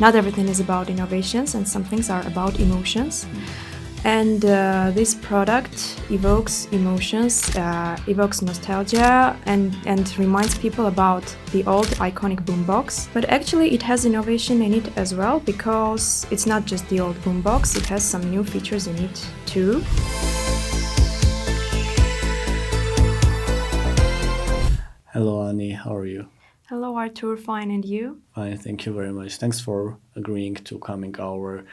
Not everything is about innovations, and some things are about emotions. And this product evokes emotions, evokes nostalgia, and reminds people about the old iconic boombox. But actually it has innovation in it as well, because it's not just the old boombox, it has some new features in it too. Hello, Annie. How are you? Hello Arthur, fine, and you? Fine, thank you very much. Thanks for agreeing to coming our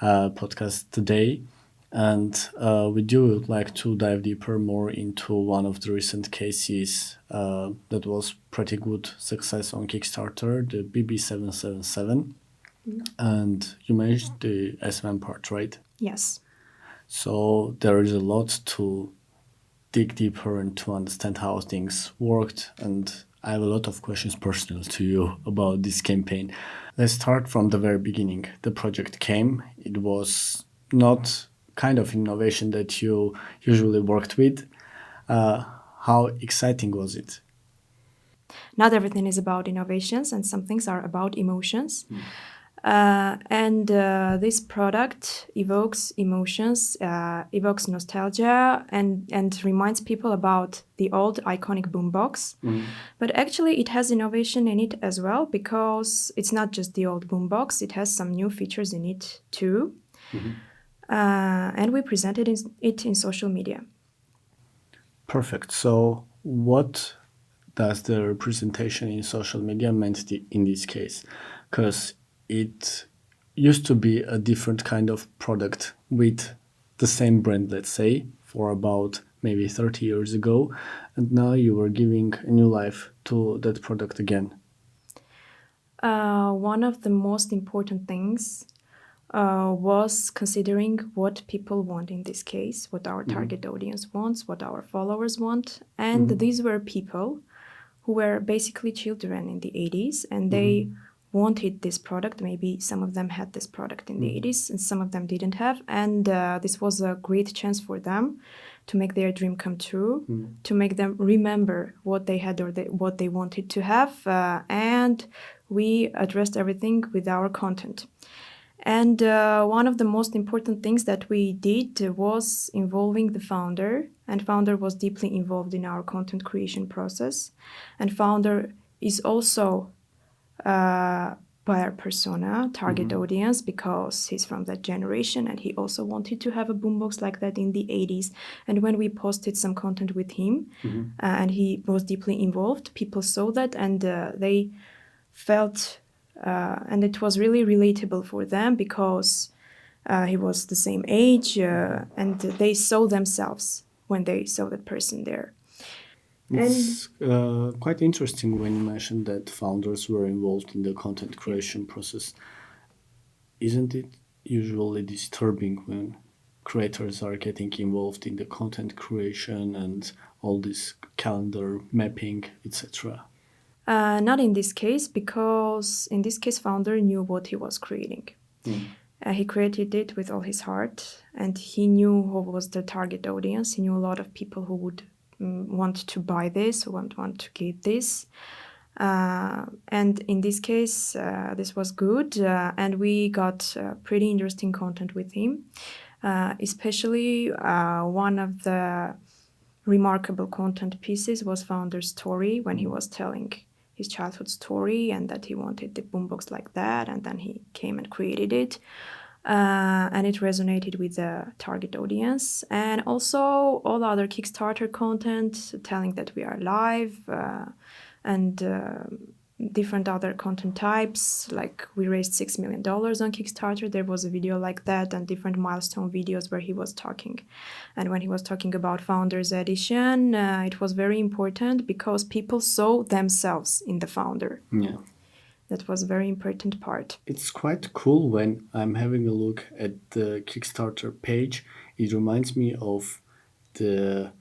podcast today. And we do would like to dive deeper more into one of the recent cases that was pretty good success on Kickstarter, the BB-777. And you mentioned the S1 part, right? Yes. So there is a lot to dig deeper and to understand how things worked. And I have a lot of questions personal to you about this campaign. Let's start from the very beginning. The project came. It was not kind of innovation that you usually worked with. How exciting was it? Not everything is about innovations, and some things are about emotions. And this product evokes emotions, evokes nostalgia, and reminds people about the old iconic boombox. But actually it has innovation in it as well, because it's not just the old boombox, it has some new features in it too. And we presented it in social media. Perfect. So what does the representation in social media meant in this case? Because it used to be a different kind of product with the same brand, let's say, for about maybe 30 years ago. And now you were giving a new life to that product again. One of the most important things was considering what people want in this case, what our target audience wants, what our followers want. And these were people who were basically children in the 80s, and they wanted this product. Maybe some of them had this product in the 80s and some of them didn't have. And this was a great chance for them to make their dream come true, to make them remember what they had or what they wanted to have. And we addressed everything with our content. And one of the most important things that we did was involving the founder, and founder was deeply involved in our content creation process. And founder is also buyer persona, target audience, because he's from that generation and he also wanted to have a boombox like that in the 80s. And when we posted some content with him and he was deeply involved, people saw that and they felt and it was really relatable for them, because he was the same age and they saw themselves when they saw that person there. It's quite interesting when you mentioned that founders were involved in the content creation process. Isn't it usually disturbing when creators are getting involved in the content creation and all this calendar mapping, etc.? Not in this case, because in this case, founder knew what he was creating. He created it with all his heart, and he knew who was the target audience. He knew a lot of people who would want to buy this, who want to get this. And in this case, this was good, and we got pretty interesting content with him. Especially one of the remarkable content pieces was founder's story, when he was telling his childhood story and that he wanted the boombox like that, and then he came and created it. And it resonated with the target audience. And also all other Kickstarter content telling that we are live and different other content types. Like we raised $6 million on Kickstarter. There was a video like that, and different milestone videos where he was talking. And when he was talking about Founders Edition, it was very important because people saw themselves in the founder. Yeah. That was a very important part. It's quite cool when I'm having a look at the Kickstarter page. It reminds me of the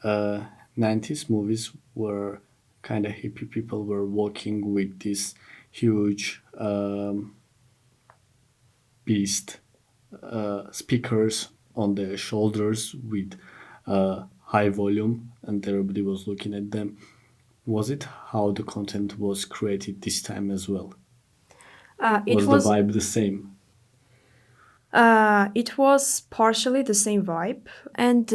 90s movies where kind of hippie people were walking with this huge beast speakers on their shoulders with high volume, and everybody was looking at them. Was it how the content was created this time as well? It Was the was vibe the same? It was partially the same vibe, and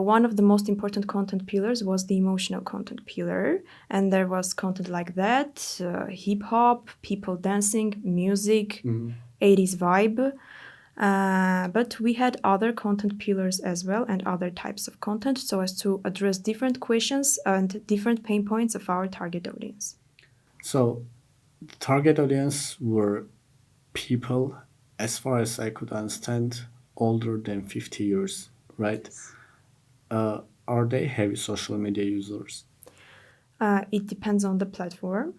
one of the most important content pillars was the emotional content pillar. And there was content like that, hip hop, people dancing, music, 80s vibe. But we had other content pillars as well and other types of content so as to address different questions and different pain points of our target audience. So, the target audience were people, as far as I could understand, older than 50 years, right? Are they heavy social media users? It depends on the platform.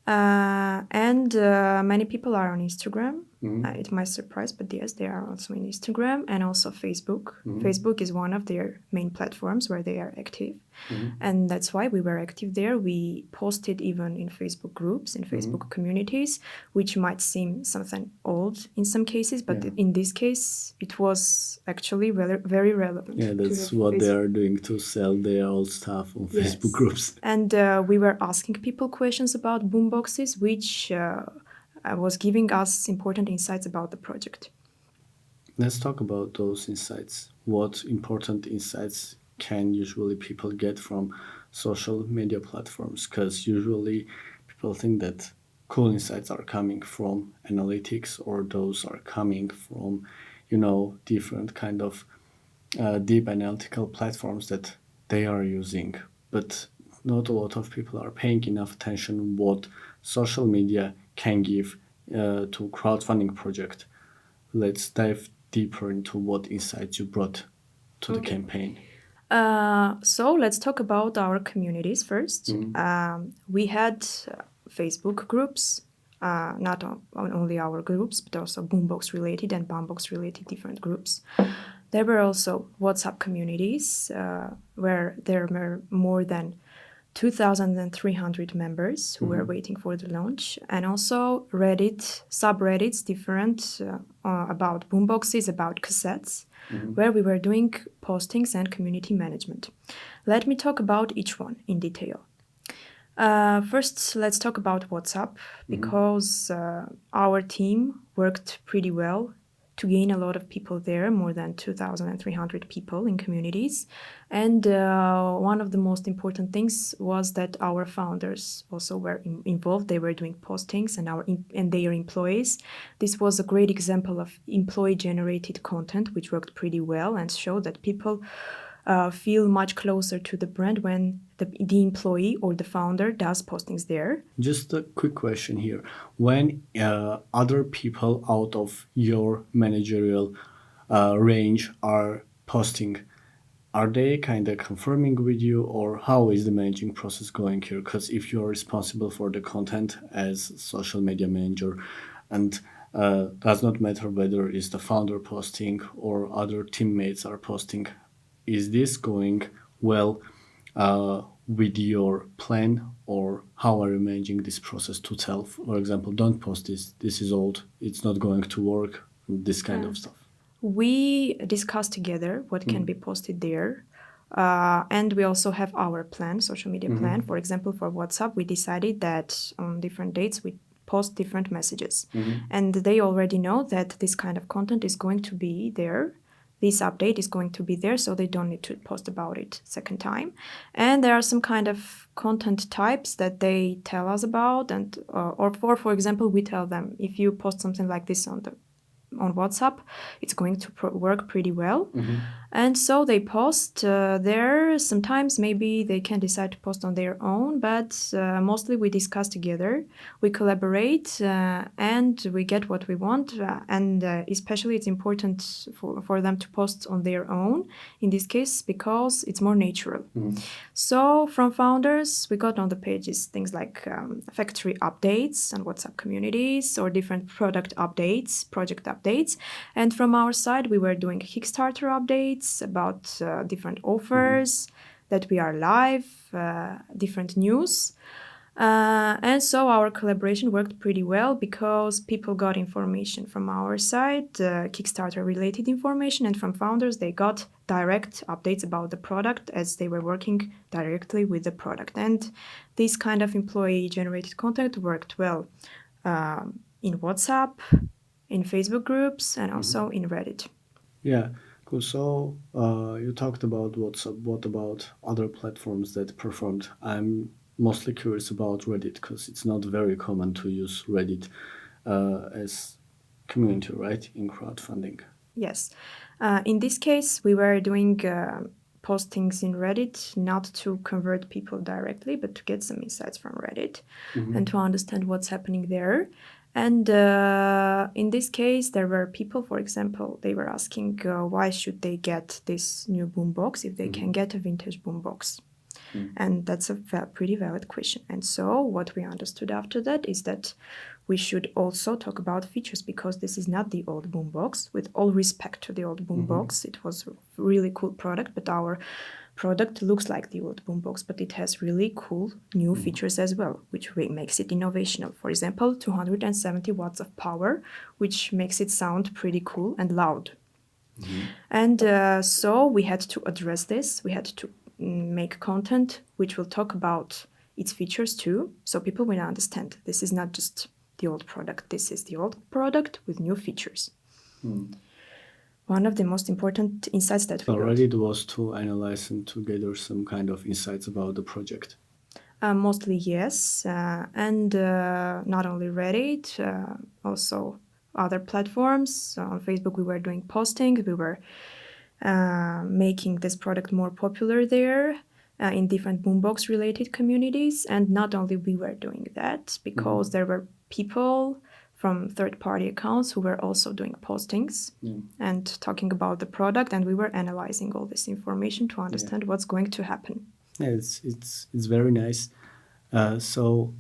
And many people are on Instagram. It might surprise, but yes, they are also in Instagram and also Facebook. Facebook is one of their main platforms where they are active. And that's why we were active there. We posted even in Facebook groups, in Facebook communities, which might seem something old in some cases, but in this case, it was actually very relevant. Yeah, that's to what they Facebook. are doing to sell their old stuff on Facebook groups. And we were asking people questions about boomboxes, which was giving us important insights about the project. Let's talk about those insights. What important insights can usually people get from social media platforms? Because usually people think that cool insights are coming from analytics or those are coming from, different kind of deep analytical platforms that they are using. But not a lot of people are paying enough attention what social media can give to crowdfunding project. Let's dive deeper into what insights you brought to the campaign. So let's talk about our communities first. We had Facebook groups, not only our groups, but also Boomboxx related and Bumpboxx related different groups. There were also WhatsApp communities where there were more than 2,300 members who were waiting for the launch, and also Reddit, subreddits different about boomboxes, about cassettes, where we were doing postings and community management. Let me talk about each one in detail. First, let's talk about WhatsApp, because our team worked pretty well to gain a lot of people there, more than 2,300 people in communities. And one of the most important things was that our founders also were involved. They were doing postings and their employees. This was a great example of employee-generated content, which worked pretty well and showed that people feel much closer to the brand when the employee or the founder does postings there. Just a quick question here. When other people out of your managerial range are posting, are they kind of confirming with you, or how is the managing process going here? Because if you're responsible for the content as social media manager, and does not matter whether it's the founder posting or other teammates are posting, is this going well with your plan, or how are you managing this process to tell, for example, don't post this is old, it's not going to work, this kind of stuff? We discuss together what can be posted there. And we also have our plan, social media plan. For example, for WhatsApp, we decided that on different dates we post different messages. And they already know that this kind of content is going to be there. This update is going to be there, so they don't need to post about it second time. And there are some kind of content types that they tell us about, and or for example, we tell them if you post something like this on WhatsApp, it's going to work pretty well. And so they post there. Sometimes maybe they can decide to post on their own, but mostly we discuss together, we collaborate, and we get what we want. And especially it's important for them to post on their own, in this case, because it's more natural. So from founders, we got on the pages things like factory updates on WhatsApp communities or different product updates, project updates. And from our side, we were doing Kickstarter updates about different offers, that we are live, different news. And so our collaboration worked pretty well because people got information from our side, Kickstarter related information, and from founders they got direct updates about the product as they were working directly with the product. And this kind of employee generated content worked well. in WhatsApp, in Facebook groups, and also in Reddit. Yeah, cool. So you talked about WhatsApp. What about other platforms that performed? I'm mostly curious about Reddit because it's not very common to use Reddit as community, right, in crowdfunding. Yes. In this case, we were doing postings in Reddit not to convert people directly, but to get some insights from Reddit and to understand what's happening there. And in this case, there were people, for example, they were asking why should they get this new boombox if they can get a vintage boombox. And that's a pretty valid question. And so what we understood after that is that we should also talk about features because this is not the old boombox. With all respect to the old boombox, it was a really cool product, but our product looks like the old boombox, but it has really cool new features as well, which makes it innovational. For example, 270 watts of power, which makes it sound pretty cool and loud. And so we had to address this. We had to make content which will talk about its features too, so people will understand this is not just the old product, this is the old product with new features. One of the most important insights that we got. Reddit was to analyze and to gather some kind of insights about the project. Mostly yes, and not only Reddit, also other platforms. On Facebook we were doing postings, we were making this product more popular there in different boombox related communities. And not only we were doing that, because there were people from third-party accounts who were also doing postings and talking about the product, and we were analyzing all this information to understand what's going to happen. Yeah, it's very nice. So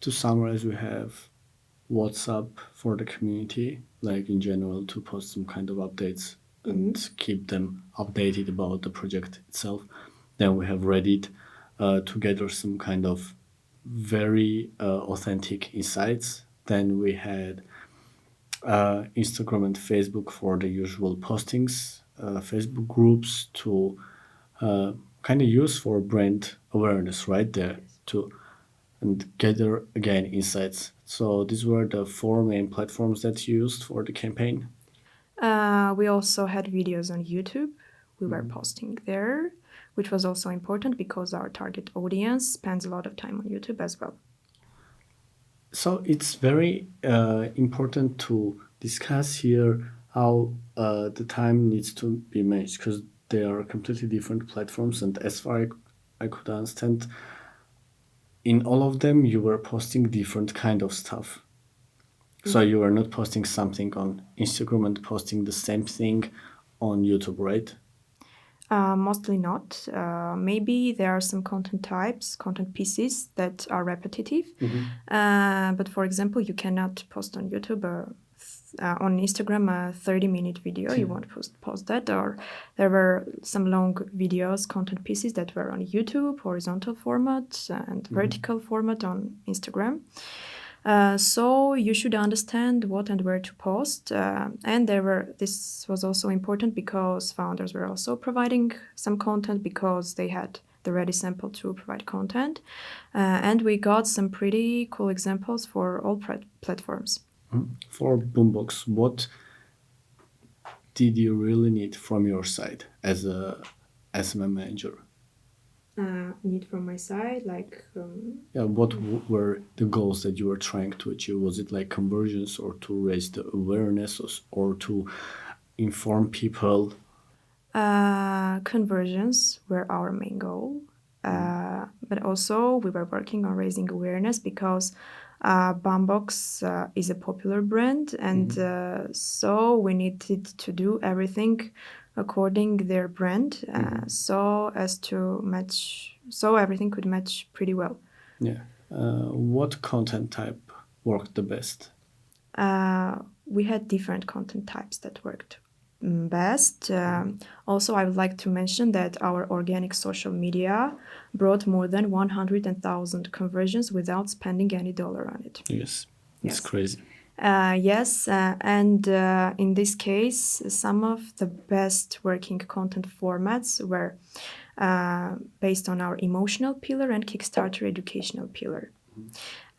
to summarize, we have WhatsApp for the community, like in general, to post some kind of updates and keep them updated about the project itself. Then we have Reddit to gather some kind of very authentic insights. Then we had Instagram and Facebook for the usual postings, Facebook groups to kind of use for brand awareness right there to and gather again insights. So these were the four main platforms that you used for the campaign. We also had videos on YouTube. We were posting there, which was also important because our target audience spends a lot of time on YouTube as well. So it's very important to discuss here how the time needs to be managed because they are completely different platforms, and as far I could understand, in all of them you were posting different kind of stuff. So you were not posting something on Instagram and posting the same thing on YouTube, right? Mostly not. Maybe there are some content types, content pieces that are repetitive. But for example, you cannot post on YouTube on Instagram a 30-minute video. You won't post that. Or there were some long videos, content pieces that were on YouTube, horizontal format and vertical format on Instagram. So you should understand what and where to post. And this was also important because founders were also providing some content because they had the ready sample to provide content. And we got some pretty cool examples for all platforms. For Boomboxx, what did you really need from your side as a SMM manager? Need from my side, What were the goals that you were trying to achieve? Was it like conversions or to raise the awareness or to inform people? Conversions were our main goal. But also we were working on raising awareness because Bumpboxx is a popular brand, and so we needed to do everything according their brand, so everything could match pretty well. Yeah. What content type worked the best? We had different content types that worked best. Also, I would like to mention that our organic social media brought more than 100,000 conversions without spending any dollar on it. Yes, it's crazy. Yes, and in this case, some of the best working content formats were based on our emotional pillar and Kickstarter educational pillar.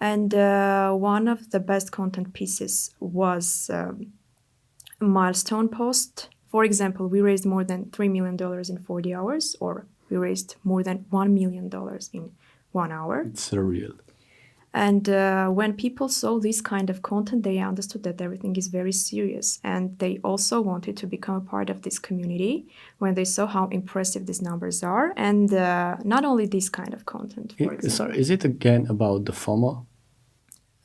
And one of the best content pieces was a milestone post. For example, we raised more than $3 million in 40 hours, or we raised more than $1 million in 1 hour. It's surreal. And when people saw this kind of content, they understood that everything is very serious. And they also wanted to become a part of this community when they saw how impressive these numbers are. And not only this kind of content, for example. Sorry, is it again about the FOMO?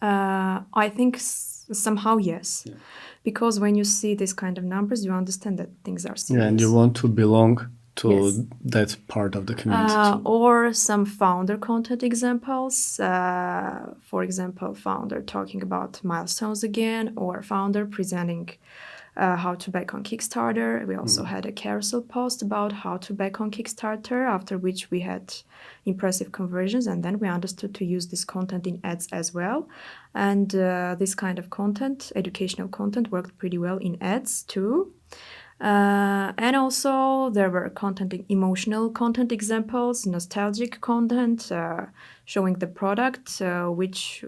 I think somehow yes. Yeah. Because when you see this kind of numbers, you understand that things are serious. Yeah, and you want to belong to Yes. that part of the community too. Or some founder content examples. For example, founder talking about milestones again, or founder presenting how to back on Kickstarter. We also had a carousel post about how to back on Kickstarter, after which we had impressive conversions, and then we understood to use this content in ads as well. And this kind of content, educational content, worked pretty well in ads too. And also there were emotional content examples, nostalgic content, showing the product, which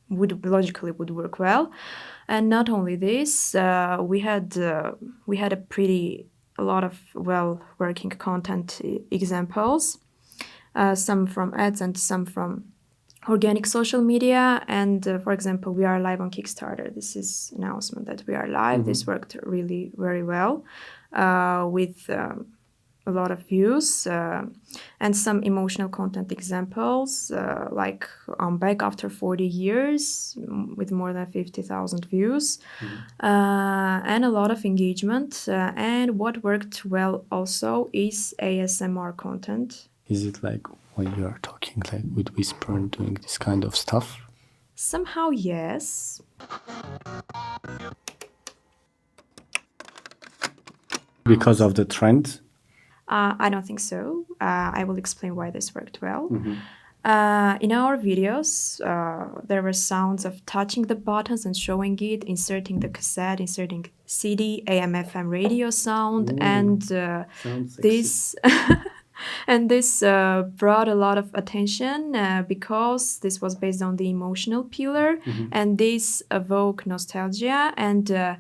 would logically work well. And not only this, we had a lot of well working content examples, some from ads and some from organic social media. And for example, we are live on Kickstarter. This is announcement that we are live. This worked really very well with a lot of views, and some emotional content examples, like I'm back after 40 years with more than 50,000 views, and a lot of engagement. And what worked well also is ASMR content. Is it like when you are talking like with whisper and doing this kind of stuff? Somehow, yes. Because of the trend? I don't think so. I will explain why this worked well. In our videos, there were sounds of touching the buttons and showing it, inserting the cassette, inserting CD, AM/FM radio sound, and this and this brought a lot of attention because this was based on the emotional pillar, and this evoked nostalgia, and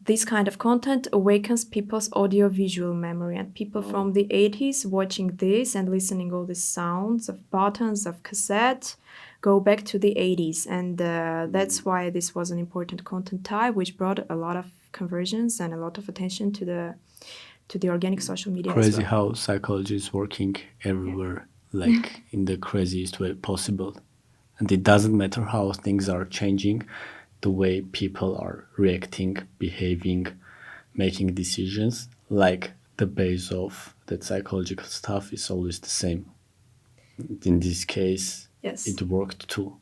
this kind of content awakens people's audio-visual memory, and people from the 80s watching this and listening all these sounds of buttons, of cassette, go back to the 80s. And that's why this was an important content type, which brought a lot of conversions and a lot of attention to the organic social media. Crazy how psychology is working everywhere, like in the craziest way possible. And it doesn't matter how things are changing, the way people are reacting, behaving, making decisions, like the base of that psychological stuff is always the same. In this case, yes, it worked too.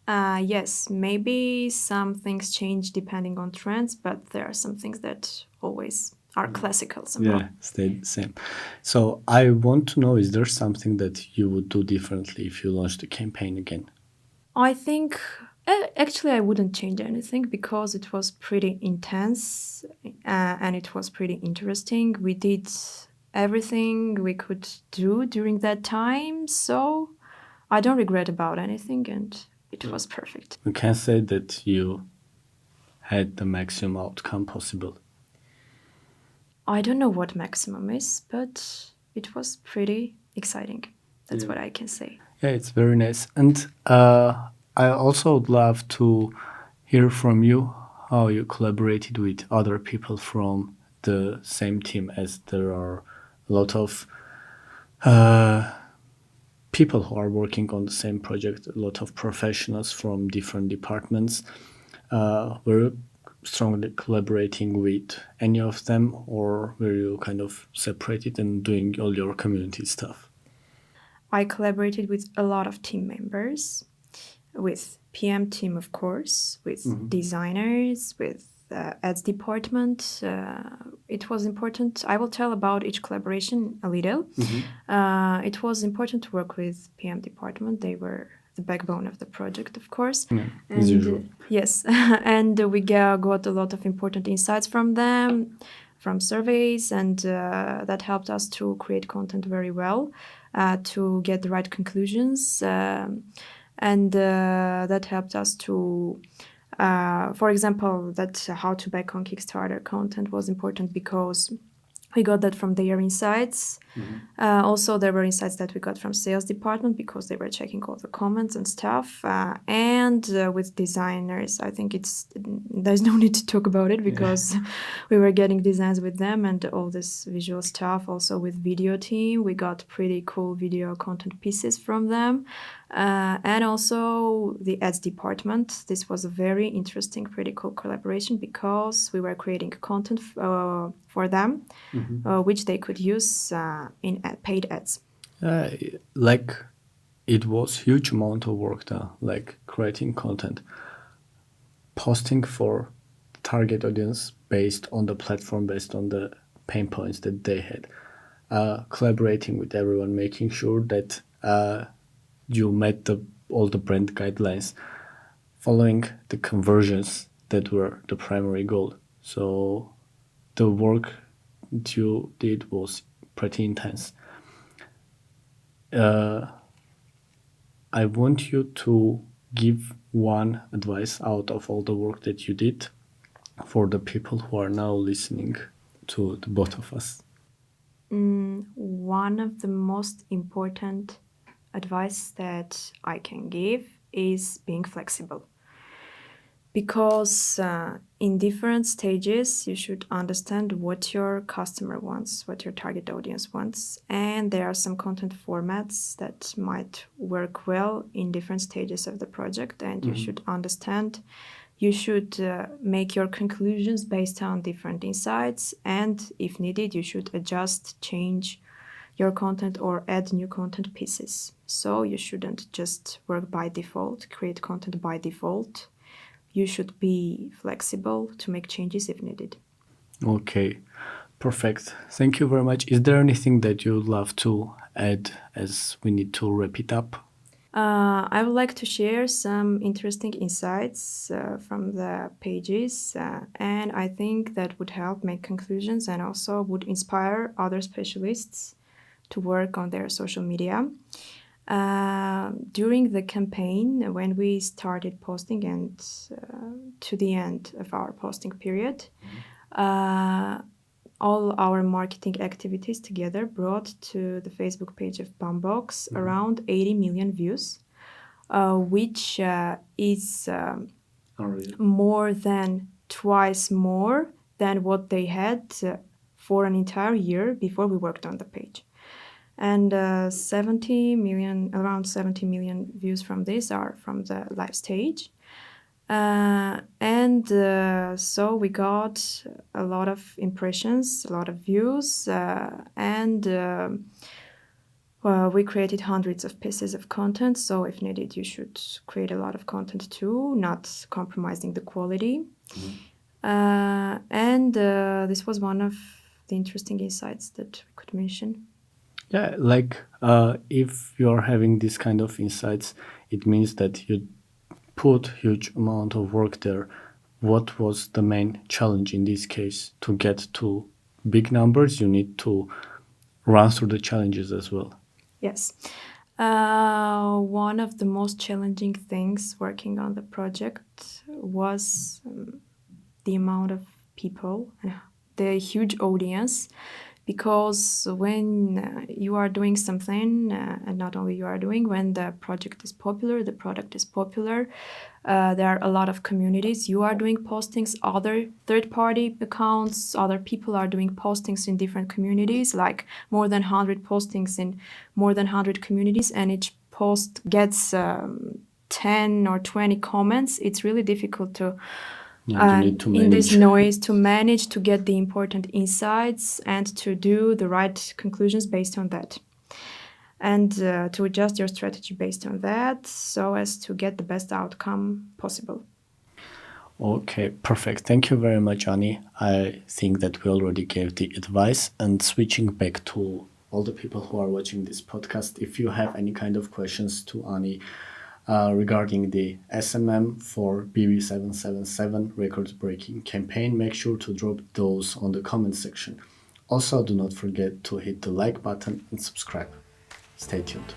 Yes, maybe some things change depending on trends, but there are some things that always are classical somehow. Yeah, stayed the same. So I want to know, is there something that you would do differently if you launched the campaign again? I think actually I wouldn't change anything because it was pretty intense and it was pretty interesting. We did everything we could do during that time, so I don't regret about anything, and it was perfect. We can say that you had the maximum outcome possible. I don't know what maximum is, but it was pretty exciting. That's what I can say. Yeah, it's very nice. And I also would love to hear from you how you collaborated with other people from the same team, as there are a lot of people who are working on the same project, a lot of professionals from different departments. Were you strongly collaborating with any of them, or were you kind of separated and doing all your community stuff? I collaborated with a lot of team members, with PM team, of course, with designers, with ads department. It was important. I will tell about each collaboration a little. It was important to work with PM department. They were the backbone of the project, of course. As usual. Yes, and we got a lot of important insights from them, from surveys, and that helped us to create content very well, to get the right conclusions. And that helped us to, for example, that how to back on Kickstarter content was important because we got that from their insights. Also, there were insights that we got from sales department because they were checking all the comments and stuff. And with designers, I think there's no need to talk about it because we were getting designs with them and all this visual stuff. Also with video team, we got pretty cool video content pieces from them. And also the ads department. This was a very interesting, pretty cool collaboration because we were creating content for them, which they could use in paid ads. Like it was huge amount of work there, like creating content, posting for target audience based on the platform, based on the pain points that they had, collaborating with everyone, making sure that you met all the brand guidelines, following the conversions that were the primary goal. So the work that you did was pretty intense. I want you to give one advice out of all the work that you did for the people who are now listening to the both of us. One of the most important advice that I can give is being flexible. Because in different stages, you should understand what your customer wants, what your target audience wants. And there are some content formats that might work well in different stages of the project. And you should understand, you should make your conclusions based on different insights. And if needed, you should adjust, change your content or add new content pieces. So you shouldn't just work by default, create content by default. You should be flexible to make changes if needed. Okay, perfect. Thank you very much. Is there anything that you'd love to add as we need to wrap it up? I would like to share some interesting insights from the pages, and I think that would help make conclusions and also would inspire other specialists to work on their social media. During the campaign, when we started posting and to the end of our posting period, all our marketing activities together brought to the Facebook page of Bumpboxx around 80 million views, which is more than twice more than what they had for an entire year before we worked on the page. And around 70 million views from this are from the live stage. So we got a lot of impressions, a lot of views, and we created hundreds of pieces of content. So if needed, you should create a lot of content too, not compromising the quality. This was one of the interesting insights that we could mention. Yeah, like if you're having this kind of insights, it means that you put huge amount of work there. What was the main challenge in this case? To get to big numbers, you need to run through the challenges as well. Yes. One of the most challenging things working on the project was the amount of people, the huge audience. Because when you are doing something, and not only you are doing, when the project is popular, the product is popular, there are a lot of communities. You are doing postings, other third-party accounts, other people are doing postings in different communities, like more than 100 postings in more than 100 communities, and each post gets 10 or 20 comments. It's really difficult to in this noise to manage to get the important insights and to do the right conclusions based on that, and to adjust your strategy based on that so as to get the best outcome possible. Okay, perfect. Thank you very much, Ani. I think that we already gave the advice. And switching back to all the people who are watching this podcast, if you have any kind of questions to Ani regarding the SMM for BB-777 record-breaking campaign, make sure to drop those on the comment section. Also, do not forget to hit the like button and subscribe. Stay tuned.